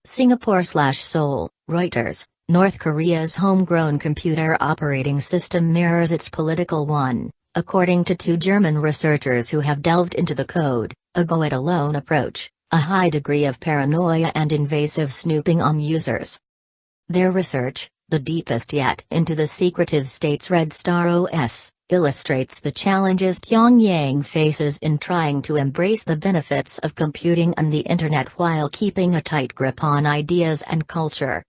Singapore/Seoul, Reuters. North Korea's homegrown computer operating system mirrors its political one, according to two German researchers who have delved into the code. A go-it-alone approach, a high degree of paranoia and invasive snooping on users. Their research, the deepest yet into the secretive state's Red Star OS, illustrates the challenges Pyongyang faces in trying to embrace the benefits of computing and the Internet while keeping a tight grip on ideas and culture.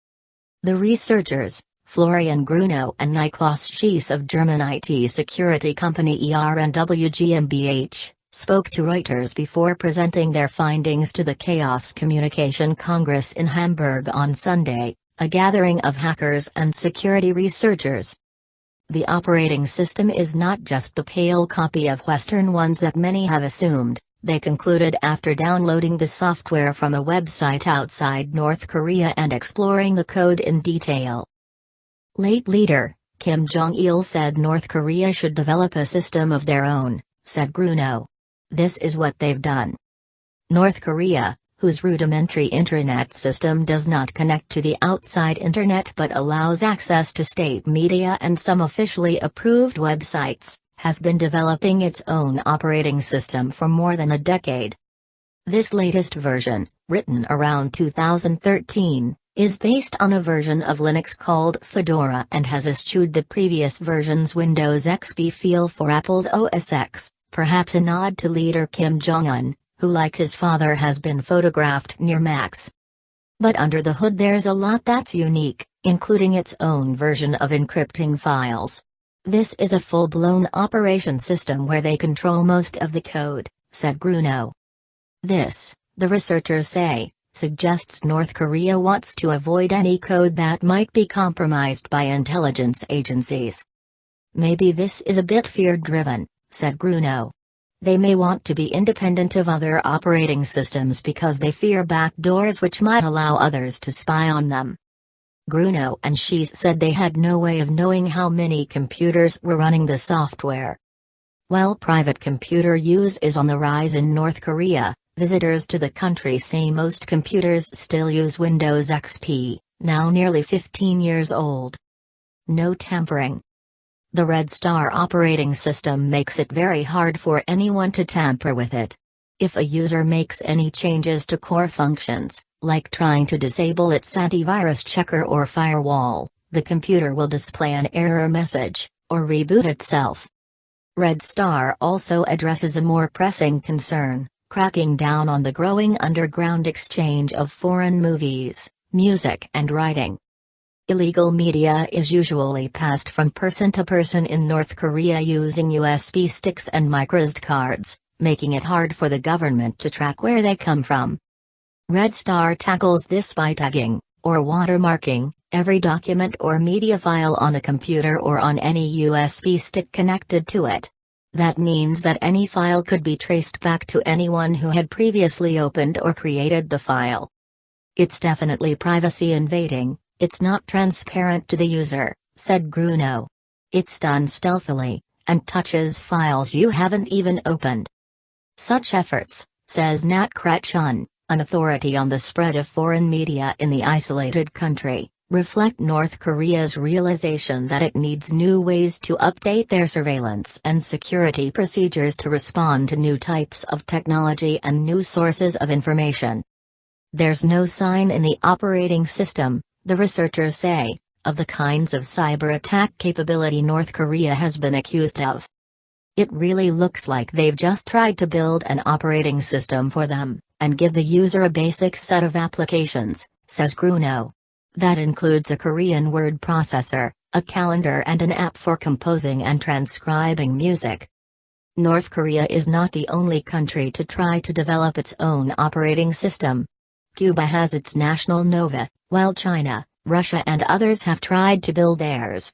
The researchers, Florian Grunow and Niklas Schiess of German IT security company ERNW GmbH, spoke to Reuters before presenting their findings to the Chaos Communication Congress in Hamburg on Sunday, a gathering of hackers and security researchers. The operating system is not just the pale copy of Western ones that many have assumed, they concluded after downloading the software from a website outside North Korea and exploring the code in detail. Late leader, Kim Jong-il said North Korea should develop a system of their own, said Grunow. This is what they've done. North Korea, whose rudimentary internet system does not connect to the outside internet but allows access to state media and some officially approved websites, has been developing its own operating system for more than a decade. This latest version, written around 2013, is based on a version of Linux called Fedora and has eschewed the previous version's Windows XP feel for Apple's OS X, perhaps a nod to leader Kim Jong-un, who like his father has been photographed near Macs. But under the hood there's a lot that's unique, including its own version of encrypting files. This is a full-blown operation system where they control most of the code, said Grunow. This, the researchers say, suggests North Korea wants to avoid any code that might be compromised by intelligence agencies. Maybe this is a bit fear-driven, said Grunow. They may want to be independent of other operating systems because they fear backdoors which might allow others to spy on them. Grunow and Schiess said they had no way of knowing how many computers were running the software. While private computer use is on the rise in North Korea, visitors to the country say most computers still use Windows XP, now nearly 15 years old. No tampering. The Red Star operating system makes it very hard for anyone to tamper with it. If a user makes any changes to core functions, like trying to disable its antivirus checker or firewall, the computer will display an error message, or reboot itself. Red Star also addresses a more pressing concern, cracking down on the growing underground exchange of foreign movies, music and writing. Illegal media is usually passed from person to person in North Korea using USB sticks and microSD cards, making it hard for the government to track where they come from. Red Star tackles this by tagging, or watermarking, every document or media file on a computer or on any USB stick connected to it. That means that any file could be traced back to anyone who had previously opened or created the file. It's definitely privacy invading. It's not transparent to the user, said Grunow. It's done stealthily, and touches files you haven't even opened. Such efforts, says Nat Kretschun, an authority on the spread of foreign media in the isolated country, reflect North Korea's realization that it needs new ways to update their surveillance and security procedures to respond to new types of technology and new sources of information. There's no sign in the operating system, the researchers say, of the kinds of cyber attack capability North Korea has been accused of. It really looks like they've just tried to build an operating system for them, and give the user a basic set of applications, says Grunow. That includes a Korean word processor, a calendar and an app for composing and transcribing music. North Korea is not the only country to try to develop its own operating system. Cuba has its national Nova, while China, Russia and others have tried to build theirs.